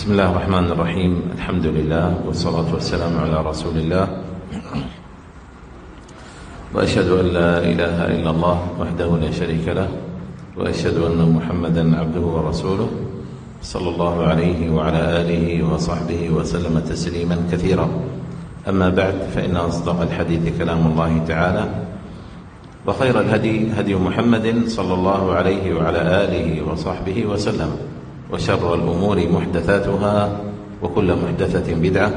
بسم الله الرحمن الرحيم. الحمد لله والصلاة والسلام على رسول الله، وأشهد أن لا إله إلا الله وحده لا شريك له، وأشهد أن محمدا عبده ورسوله صلى الله عليه وعلى آله وصحبه وسلم تسليما كثيرا. أما بعد، فإن أصدق الحديث كلام الله تعالى، وخير الهدي هدي محمد صلى الله عليه وعلى آله وصحبه وسلم، وشر الأمور محدثاتها، وكل محدثة بدعة،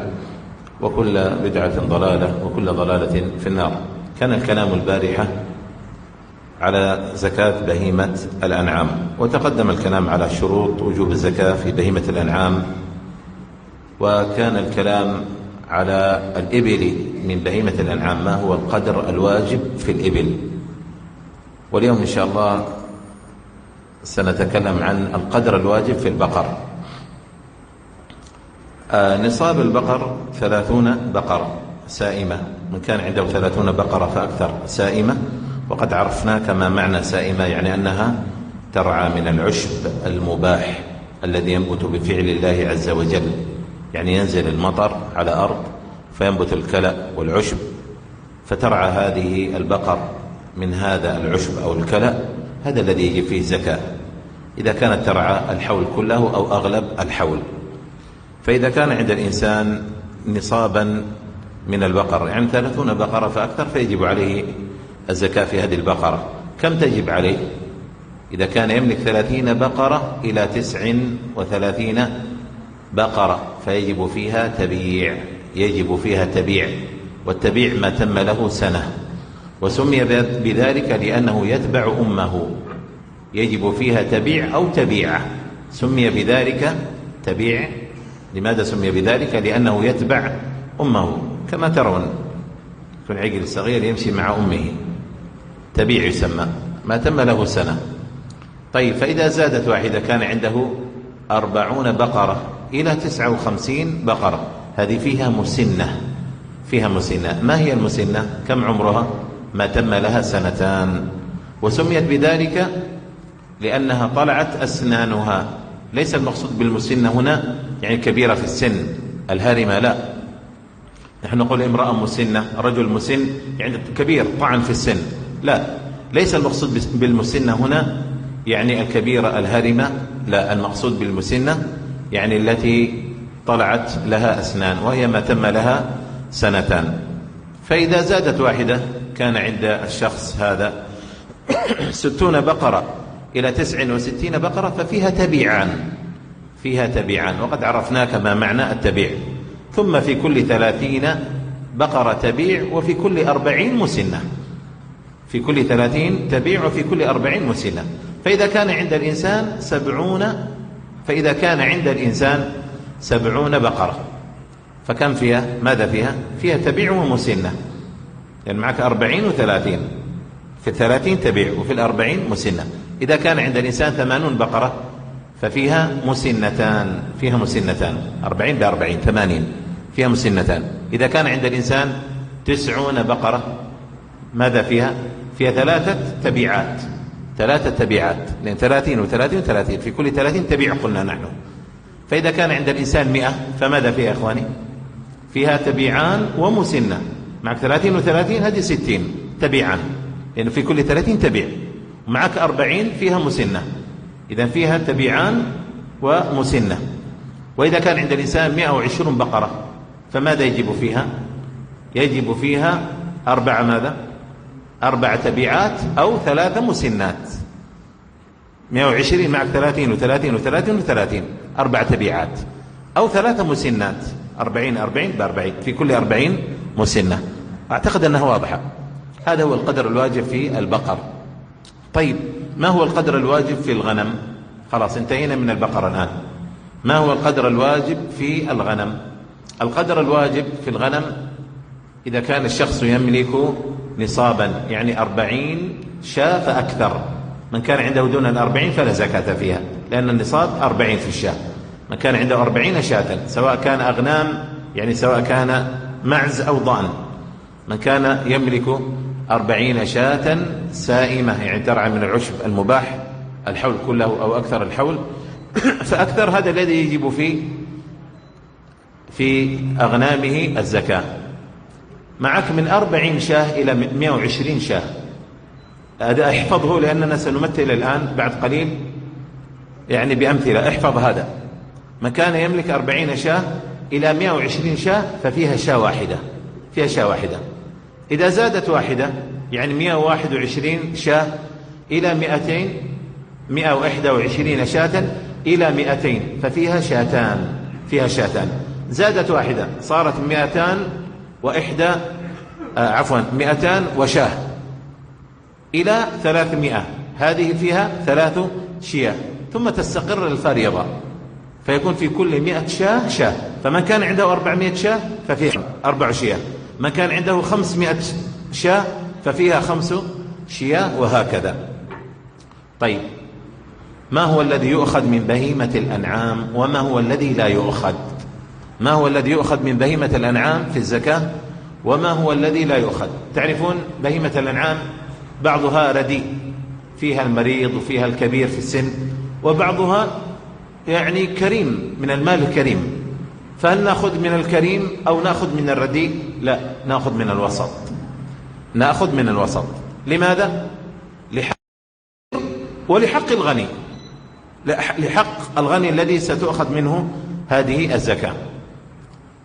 وكل بدعة ضلالة، وكل ضلالة في النار. كان الكلام البارحة على زكاة بهيمة الأنعام، وتقدم الكلام على شروط وجوب الزكاة في بهيمة الأنعام، وكان الكلام على الإبل من بهيمة الأنعام، ما هو القدر الواجب في الإبل. واليوم إن شاء الله سنتكلم عن القدر الواجب في البقر. نصاب البقر 30 بقرة سائمة، من كان عنده 30 بقرة فأكثر سائمة. وقد عرفنا ما معنى سائمة، يعني أنها ترعى من العشب المباح الذي ينبت بفعل الله عز وجل، يعني ينزل المطر على أرض فينبت الكلأ والعشب، فترعى هذه البقر من هذا العشب أو الكلأ، هذا الذي يجب فيه زكاة إذا كانت ترعى الحول كله أو أغلب الحول. فإذا كان عند الإنسان نصابا من البقر، يعني 30 بقرة فأكثر، فيجب عليه الزكاة في هذه البقرة. كم تجب عليه؟ إذا كان يملك 30 بقرة إلى 39 بقرة فيجب فيها تبيع، يجب فيها تبيع، والتبيع ما تم له سنة، وسمي بذلك لأنه يتبع أمه، يجب فيها تبيع أو تبيعة. سمي بذلك تبيع. لماذا سمي بذلك؟ لأنه يتبع أمه، كما ترون في العجل الصغير يمشي مع أمه، تبيع يسمى، ما تم له سنة. طيب، فإذا زادت واحدة، كان عنده 40 بقرة إلى 59 بقرة، هذه فيها مسنة، فيها مسنة. ما هي المسنة؟ كم عمرها؟ ما تم لها سنتان، وسميت بذلك لأنها طلعت أسنانها. ليس المقصود بالمسنة هنا يعني كبيرة في السن الهارمة، لا، نحن نقول امرأة مسنة، رجل مسن يعني كبير طعن في السن، لا، ليس المقصود بالمسنة هنا يعني الكبيرة الهارمة، لا، المقصود بالمسنة يعني التي طلعت لها أسنان، وهي ما تم لها سنتان. فإذا زادت واحدة، كان عند الشخص هذا 60 بقرة إلى 69 بقرة، ففيها تبيعان، فيها تبيعان، وقد عرفناك ما معنى التبيع. ثم في كل 30 بقرة تبيع، وفي كل 40 مسنة، في كل 30 تبيع، وفي كل 40 مسنة. فإذا كان عند الإنسان 70 بقرة، فكم فيها؟ ماذا فيها؟ فيها تبيع ومسنة، يعني معك 40 و30، في 30 تبيع وفي 40 مسنة. إذا كان عند الإنسان 80 بقرة ففيها مسنتان، فيها مسنتان، 40 ب40 80، فيها مسنتان. إذا كان عند الإنسان 90 بقرة، ماذا فيها؟ فيها 3 تبيعات، 3 تبيعات، لأن 30 و30 و30، في كل 30 تبيع قلنا نحن. فإذا كان عند الإنسان 100، فماذا فيها يا إخواني؟ فيها تبيعان ومسنة، معك 30 و30، هذه 60 تبيعان، لأنه في كل 30 تبيع، ومعك 40 فيها مسنة، إذن فيها تبيعان ومسنة. وإذا كان عند الإنسان 120 بقرة، فماذا يجب فيها؟ يجب فيها 4 تبيعات أو 3 مسنات. 120 معك 30 و30 و30 و30، 4 تبيعات أو 3 مسنات، 40 ب40، في كل 40 مسنة. أعتقد أنها واضحة. هذا هو القدر الواجب في البقر. طيب، ما هو القدر الواجب في الغنم؟ خلاص انتهينا من البقرة الآن. ما هو القدر الواجب في الغنم؟ القدر الواجب في الغنم إذا كان الشخص يملك نصابا، يعني 40 شاة فأكثر. من كان عنده دون 40 فلا زكاة فيها، لأن النصاب 40 في الشاة. من كان عنده 40 شاة، سواء كان أغنام، يعني سواء كان معز أو ضأن، من كان يملك 40 شاة سائمة، يعني ترعى من العشب المباح الحول كله أو أكثر الحول فأكثر، هذا الذي يجب فيه في أغنامه الزكاة. معك من 40 شاة إلى 120 شاة. هذا احفظه لأننا سنمثل الآن بعد قليل يعني بأمثلة. احفظ هذا. من كان يملك 40 شاة إلى 120 شاة ففيها شاة واحدة، فيها شاة واحدة. إذا زادت واحدة يعني 121 شاة إلى 121 شاة إلى 200 ففيها شاتان، فيها شاتان. زادت واحدة صارت 200 وشاه إلى 300، هذه فيها 3 شياه، ثم تستقر الفريضة فيكون في كل 100 شاه شاه. فمن كان عنده 400 شاه ففيها 4 شياه، من كان عنده 500 شاه ففيها 5 شياه، وهكذا. طيب، ما هو الذي يؤخذ من بهيمة الأنعام وما هو الذي لا يؤخذ؟ ما هو الذي يؤخذ من بهيمة الأنعام في الزكاة وما هو الذي لا يؤخذ؟ تعرفون بهيمة الأنعام بعضها رديء، فيها المريض وفيها الكبير في السن، وبعضها يعني كريم من المال الكريم. فهل نأخذ من الكريم أو نأخذ من الرديء؟ لا، نأخذ من الوسط، نأخذ من الوسط. لماذا؟ لحق ولحق الغني، لحق الغني الذي ستؤخذ منه هذه الزكاة.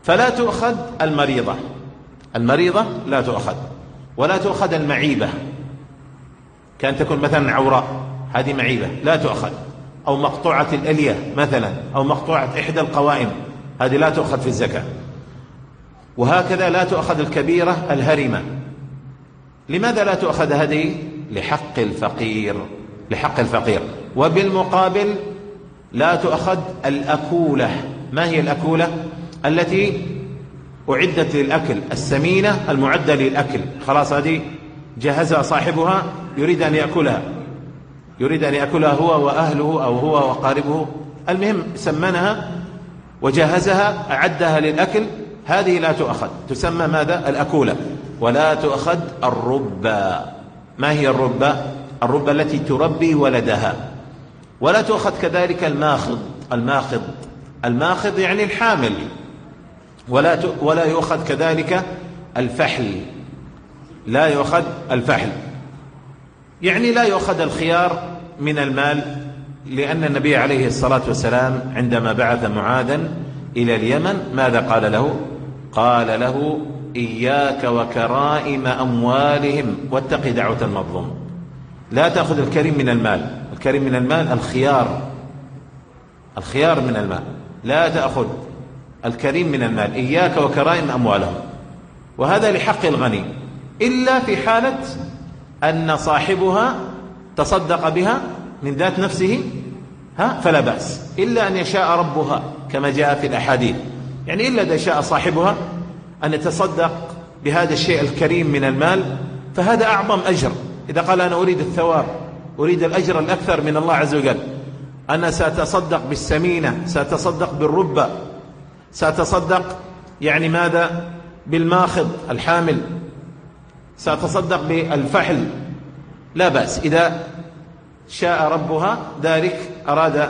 فلا تؤخذ المريضة، المريضة لا تؤخذ، ولا تؤخذ المعيبة، كان تكون مثلا عوراء، هذه معيبة لا تؤخذ، أو مقطوعة الألية مثلا، أو مقطوعة إحدى القوائم، هذه لا تؤخذ في الزكاة. وهكذا لا تؤخذ الكبيرة الهرمة. لماذا لا تؤخذ هذه؟ لحق الفقير، لحق الفقير. وبالمقابل لا تؤخذ الأكولة. ما هي الأكولة؟ التي أعدت للأكل، السمينة المعدة للأكل، خلاص هذه جهزها صاحبها يريد أن يأكلها، يريد أن يأكلها هو وأهله أو هو وقاربه، المهم سمنها وجهزها أعدها للأكل، هذه لا تؤخذ، تسمى ماذا؟ الأكولة. ولا تؤخذ الربا. ما هي الربا؟ الربا التي تربي ولدها. ولا تؤخذ كذلك الماخض، الماخض، الماخض يعني الحامل. ولا يؤخذ كذلك الفحل، لا يؤخذ الفحل، يعني لا يؤخذ الخيار من المال، لأن النبي عليه الصلاة والسلام عندما بعث معاذا إلى اليمن ماذا قال له؟ قال له: إياك وكرائم أموالهم واتق دعوة المظلوم. لا تأخذ الكريم من المال، الكريم من المال الخيار، الخيار من المال، لا تأخذ الكريم من المال، إياك وكرائم أموالهم. وهذا لحق الغني، إلا في حالة أن صاحبها تصدق بها من ذات نفسه فلا بأس، إلا أن يشاء ربها كما جاء في الأحاديث، يعني إلا إذا شاء صاحبها أن يتصدق بهذا الشيء الكريم من المال فهذا أعظم أجر. إذا قال أنا أريد الثواب، أريد الأجر الأكثر من الله عز وجل، أنا سأتصدق بالسمينة، سأتصدق بالربة، سأتصدق يعني ماذا؟ بالماخض الحامل، سأتصدق بالفحل، لا بأس. إذا شاء ربها ذلك، أراد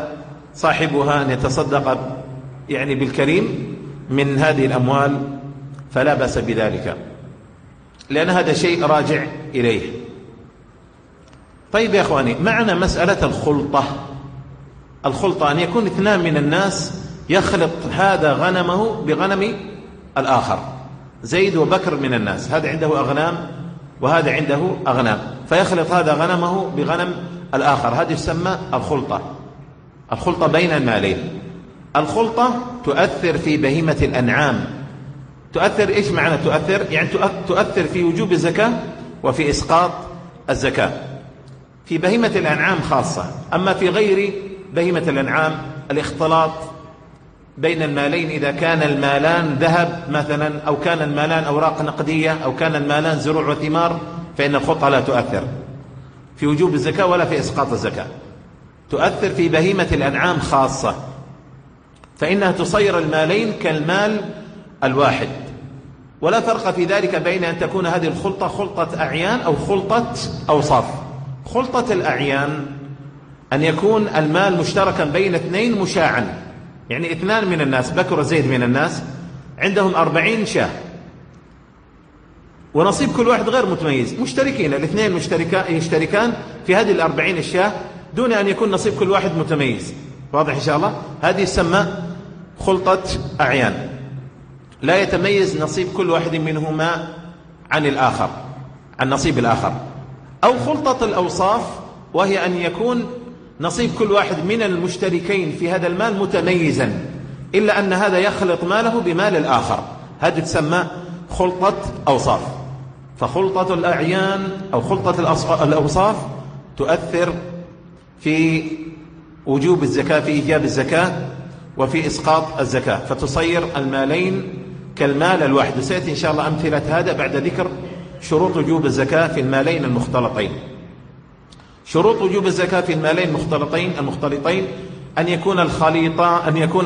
صاحبها أن يتصدق يعني بالكريم من هذه الأموال فلا بأس بذلك، لأن هذا شيء راجع إليه. طيب يا أخواني، معنا مسألة الخلطة. الخلطة أن يكون اثنان من الناس يخلط هذا غنمه بغنم الآخر، زيد وبكر من الناس، هذا عنده أغنام وهذا عنده أغنام، فيخلط هذا غنمه بغنم الآخر، هذه تسمى الخلطة، الخلطة بين المالين. الخلطة تؤثر في بهيمة الأنعام. تؤثر إيش معنى تؤثر؟ يعني تؤثر في وجوب الزكاة وفي إسقاط الزكاة في بهيمة الأنعام خاصة. أما في غير بهيمة الأنعام الاختلاط بين المالين، إذا كان المالان ذهب مثلا، أو كان المالان أوراق نقدية، أو كان المالان زروع وثمار، فإن الخلطة لا تؤثر في وجوب الزكاة ولا في إسقاط الزكاة. تؤثر في بهيمة الأنعام خاصة، فإنها تصير المالين كالمال الواحد. ولا فرق في ذلك بين أن تكون هذه الخلطة خلطة أعيان أو خلطة أوصاف. خلطة الأعيان أن يكون المال مشتركا بين اثنين مشاعا، يعني اثنان من الناس، بكر وزيد من الناس، عندهم 40 شاة، ونصيب كل واحد غير متميز، مشتركين الاثنين يشتركان في هذه 40 الشاة دون أن يكون نصيب كل واحد متميز. واضح إن شاء الله؟ هذه تسمى خلطة أعيان، لا يتميز نصيب كل واحد منهما عن الآخر، عن نصيب الآخر. أو خلطة الأوصاف، وهي أن يكون نصيب كل واحد من المشتركين في هذا المال متميزا، إلا أن هذا يخلط ماله بمال الآخر، هذه تسمى خلطة أوصاف. فخلطة الأعيان أو خلطة الأوصاف تؤثر في وجوب الزكاة، في إيجاب الزكاة وفي إسقاط الزكاة، فتصير المالين كالمال الواحد. وسيأتي إن شاء الله أمثلة هذا بعد ذكر شروط وجوب الزكاة في المالين المختلطين. شروط وجوب الزكاة في المالين المختلطين أن يكون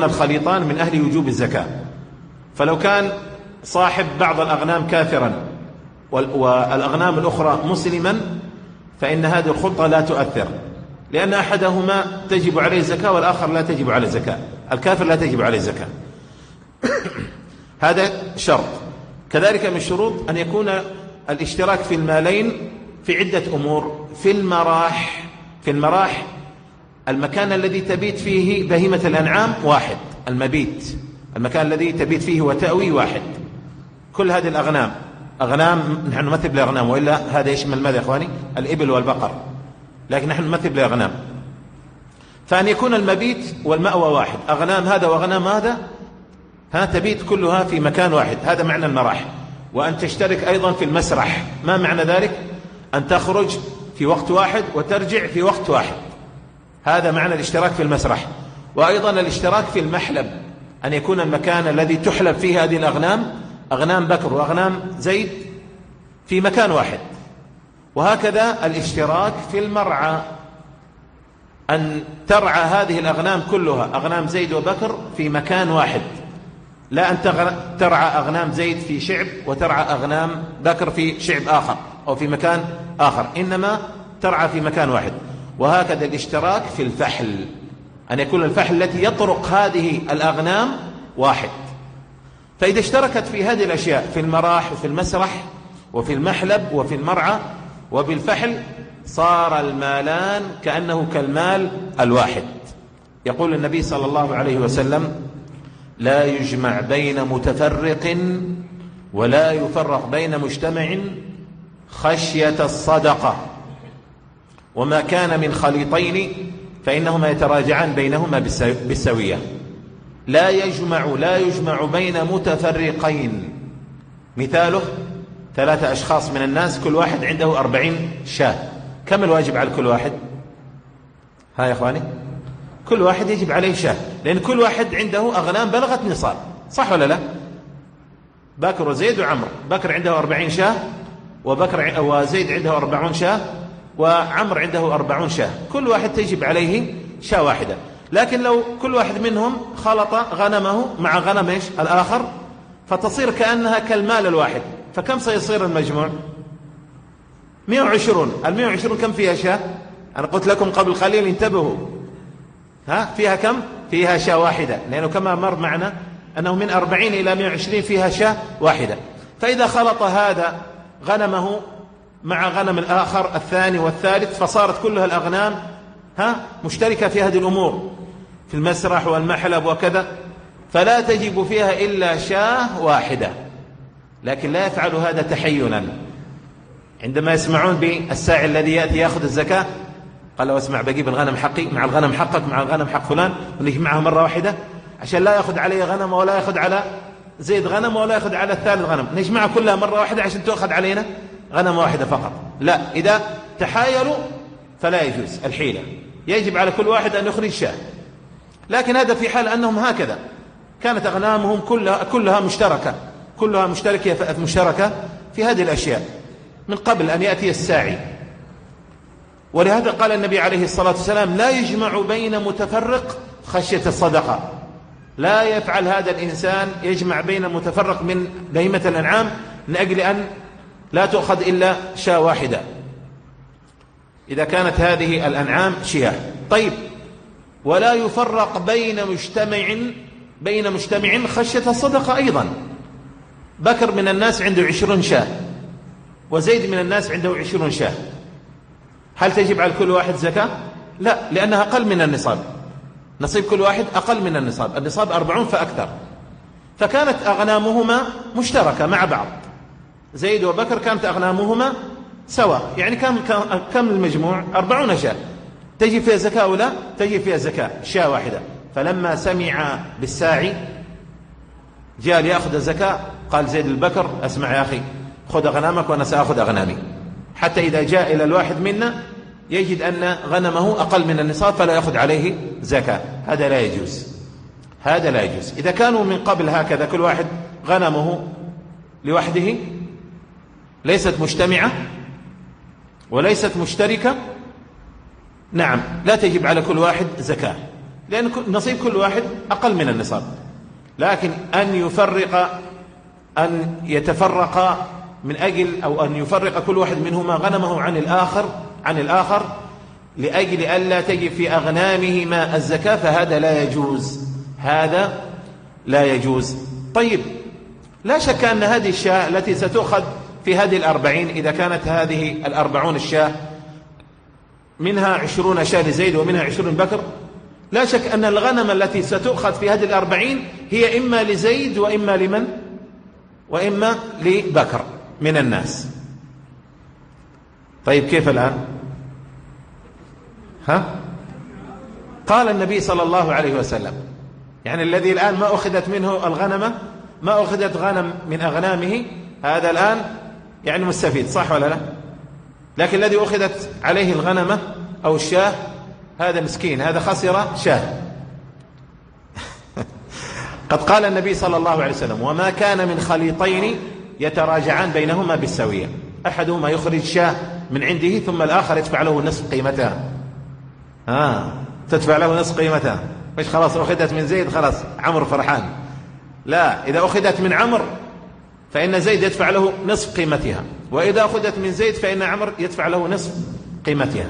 الخليطان من أهل وجوب الزكاة. فلو كان صاحب بعض الأغنام كافرا والأغنام الأخرى مسلما، فإن هذه الخلطة لا تؤثر، لأن أحدهما تجب عليه الزكاة والآخر لا تجب عليه الزكاة. الكافر لا تجب عليه الزكاة. هذا شرط. كذلك من الشروط أن يكون الاشتراك في المالين في عدة أمور. في المراح المكان الذي تبيت فيه بهيمة الأنعام واحد، المكان الذي تبيت فيه وتأوي واحد. كل هذه الأغنام، نحن نمثل بالأغنام، وإلا هذا يشمل ماذا يا إخواني؟ الإبل والبقر، لكن نحن نمثل بالأغنام. فأن يكون المبيت والمأوى واحد، أغنام هذا وأغنام هذا تبيت كلها في مكان واحد، هذا معنى المراح. وأن تشترك أيضا في المسرح. ما معنى ذلك؟ أن تخرج في وقت واحد وترجع في وقت واحد، هذا معنى الاشتراك في المسرح. وأيضا الاشتراك في المحلب، أن يكون المكان الذي تحلب فيه هذه الأغنام، أغنام بكر وأغنام زيد، في مكان واحد. وهكذا الاشتراك في المرعى، أن ترعى هذه الأغنام كلها، أغنام زيد وبكر، في مكان واحد، لا أن ترعى أغنام زيد في شعب وترعى أغنام بكر في شعب آخر أو في مكان آخر، إنما ترعى في مكان واحد. وهكذا الاشتراك في الفحل، أن يكون الفحل التي يطرق هذه الأغنام واحد. فإذا اشتركت في هذه الأشياء، في المراح وفي المسرح وفي المحلب وفي المرعى وبالفحل، صار المالان كأنه كالمال الواحد. يقول النبي صلى الله عليه وسلم: لا يجمع بين متفرق ولا يفرق بين مجتمع خشية الصدقة، وما كان من خليطين فإنهما يتراجعان بينهما بالسوية. لا يجمع بين متفرقين. مثاله 3 أشخاص من الناس، كل واحد عنده 40 شاة. كم الواجب على كل واحد؟ يا إخواني، كل واحد يجب عليه شاة، لأن كل واحد عنده أغنام بلغت نصاب، صح ولا لا؟ بكر وزيد وعمر، بكر عنده 40 شاة وزيد عنده 40 شاة وعمر عنده 40 شاة، كل واحد تجب عليه شاة واحدة. لكن لو كل واحد منهم خلط غنمه مع غنم الآخر، فتصير كأنها كالمال الواحد. فكم سيصير المجموع؟ 120. 120 كم فيها شاة؟ أنا قلت لكم قبل قليل، انتبهوا، فيها كم؟ فيها شاة واحدة، لأنه كما مر معنا أنه من 40 إلى 120 فيها شاة واحدة. فإذا خلط هذا غنمه مع غنم الآخر الثاني والثالث، فصارت كلها الأغنام مشتركة في هذه الأمور، في المسرح والمحلب وكذا، فلا تجب فيها إلا شاة واحدة. لكن لا يفعل هذا تحينا. عندما يسمعون بالساعي الذي يأتي يأخذ الزكاة، قال له: اسمع، بجيب الغنم حقي مع الغنم حقك مع الغنم حق فلان، ونجمعها مرة واحدة، عشان لا يأخذ علي غنم ولا يأخذ على زيد غنم ولا يأخذ على الثالث غنم، نجمعها كلها مرة واحدة عشان تأخذ علينا غنم واحدة فقط. لا، إذا تحايلوا فلا يجوز الحيلة، يجب على كل واحد أن يخرج شاة. لكن هذا في حال أنهم هكذا كانت أغنامهم كلها مشتركة في هذه الأشياء من قبل أن يأتي الساعي. ولهذا قال النبي عليه الصلاة والسلام: لا يجمع بين متفرق خشية الصدقة. لا يفعل هذا الإنسان، يجمع بين متفرق من بهيمة الأنعام من أجل أن لا تؤخذ إلا شاة واحدة إذا كانت هذه الأنعام شياه. طيب، ولا يفرق بين مجتمع بين مجتمع خشية الصدقة أيضا. بكر من الناس عنده 20 شاة، وزيد من الناس عنده 20 شاة، هل تجب على كل واحد زكاة؟ لا، لأنها أقل من النصاب. نصيب كل واحد أقل من النصاب، النصاب 40 فأكثر. فكانت أغنامهما مشتركة مع بعض، زيد وبكر كانت أغنامهما سواء، يعني كم المجموع؟ 40 شاة. تجب فيها زكاة ولا تجب فيها زكاة؟ شاة واحدة. فلما سمع بالساعي جاء ليأخذ الزكاة، قال زيد البكر: أسمع يا أخي، خذ أغنامك وأنا سأخذ أغنامي، حتى إذا جاء إلى الواحد منا يجد أن غنمه أقل من النصاب فلا يأخذ عليه زكاة. هذا لا يجوز، هذا لا يجوز. إذا كانوا من قبل هكذا كل واحد غنمه لوحده، ليست مجتمعة وليست مشتركة، نعم لا تجب على كل واحد زكاة، لأن نصيب كل واحد أقل من النصاب. لكن أن يتفرق من أجل، أو أن يفرق كل واحد منهما غنمه عن الآخر لأجل ألا تجب في أغنامهما الزكاة، فهذا لا يجوز، هذا لا يجوز. طيب، لا شك أن هذه الشاة التي ستؤخذ في هذه 40، إذا كانت هذه 40 الشاة منها 20 شاة لزيد ومنها 20 بكر، لا شك أن الغنم التي ستؤخذ في هذه 40 هي إما لزيد وإما لمن؟ وإما لبكر من الناس. طيب كيف الآن؟ قال النبي صلى الله عليه وسلم، يعني الذي الآن ما أخذت منه الغنمة، ما أخذت غنم من أغنامه، هذا الآن يعني مستفيد، صح ولا لا؟ لكن الذي أخذت عليه الغنمة أو الشاه هذا مسكين، هذا خسر شاه. قد قال النبي صلى الله عليه وسلم: وما كان من خليطين يتراجعان بينهما بالسوية، أحدهما يخرج شاه من عنده ثم الآخر يدفع له نصف قيمتها. تدفع له نصف قيمتها، مش خلاص أخذت من زيد خلاص عمرو فرحان، لا، إذا أخذت من عمرو فإن زيد يدفع له نصف قيمتها، وإذا أخذت من زيد فإن عمرو يدفع له نصف قيمتها.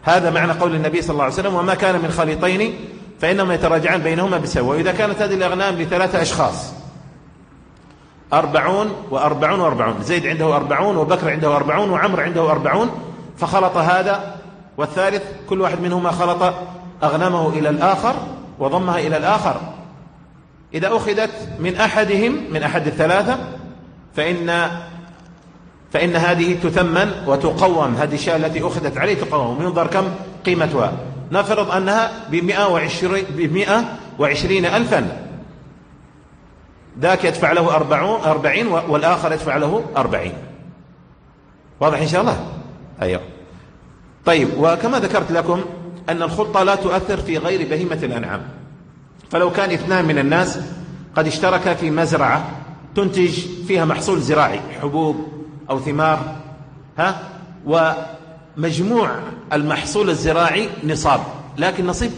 هذا معنى قول النبي صلى الله عليه وسلم: وما كان من خليطين فإنهم يتراجعان بينهما بالسوية. وإذا كانت هذه الأغنام لثلاثة أشخاص 40 و40 و40، زيد عنده 40 وبكر عنده 40 وعمر عنده 40، فخلط هذا والثالث، كل واحد منهما خلط أغنامه إلى الآخر وضمها إلى الآخر، إذا أخذت من أحد الثلاثة فإن هذه تثمن وتقوم، هذه الشاة التي أخذت عليه تقوم وينظر كم قيمتها. نفرض أنها ب120 ألفا، ذاك يدفع له 40 والآخر يدفع له 40. واضح إن شاء الله؟ أيوه. طيب، وكما ذكرت لكم أن الخلطة لا تؤثر في غير بهيمة الأنعام، فلو كان 2 من الناس قد اشتركا في مزرعة تنتج فيها محصول زراعي، حبوب أو ثمار، ومجموع المحصول الزراعي نصاب، لكن نصيب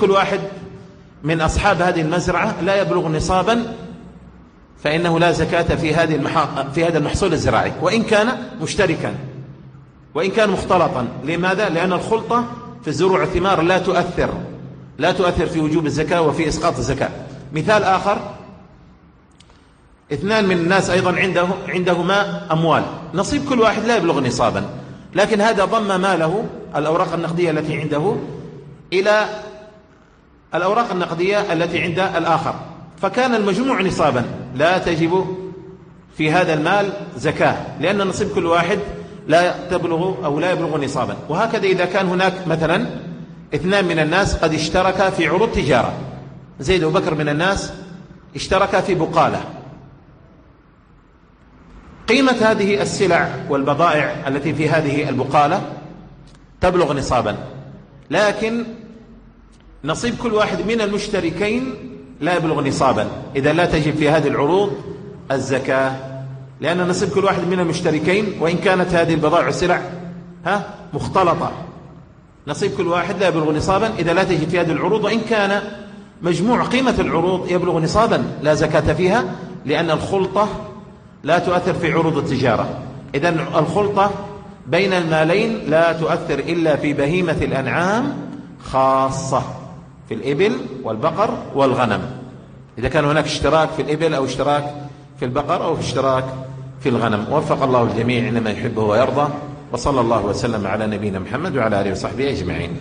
كل واحد من أصحاب هذه المزرعة لا يبلغ نصابا، فإنه لا زكاة في هذا المحصول الزراعي، وإن كان مشتركا وإن كان مختلطا. لماذا؟ لأن الخلطة في الزروع والثمار لا تؤثر في وجوب الزكاة وفي إسقاط الزكاة. مثال آخر: 2 من الناس أيضا عندهما أموال، نصيب كل واحد لا يبلغ نصابا، لكن هذا ضم ماله، الأوراق النقدية التي عنده، إلى الأوراق النقدية التي عند الآخر، فكان المجموع نصابا، لا تجب في هذا المال زكاة، لأن نصيب كل واحد لا يبلغ نصابا. وهكذا إذا كان هناك مثلا 2 من الناس قد اشتركا في عروض تجارة، زيد وبكر من الناس اشتركا في بقالة، قيمة هذه السلع والبضائع التي في هذه البقالة تبلغ نصابا، لكن نصيب كل واحد من المشتركين لا يبلغ نصابا، إذا لا تجب في هذه العروض الزكاة، لأن نصيب كل واحد من المشتركين وإن كانت هذه البضائع والسلع مختلطة، نصيب كل واحد لا يبلغ نصابا إذا لا تجب في هذه العروض، وإن كان مجموع قيمة العروض يبلغ نصابا لا زكاة فيها، لأن الخلطة لا تؤثر في عروض التجارة. إذن الخلطة بين المالين لا تؤثر إلا في بهيمة الأنعام خاصة، في الإبل والبقر والغنم، إذا كان هناك اشتراك في الإبل أو اشتراك في البقر أو اشتراك في الغنم. وفق الله الجميع لما يحبه ويرضى، وصلى الله وسلم على نبينا محمد وعلى آله وصحبه أجمعين.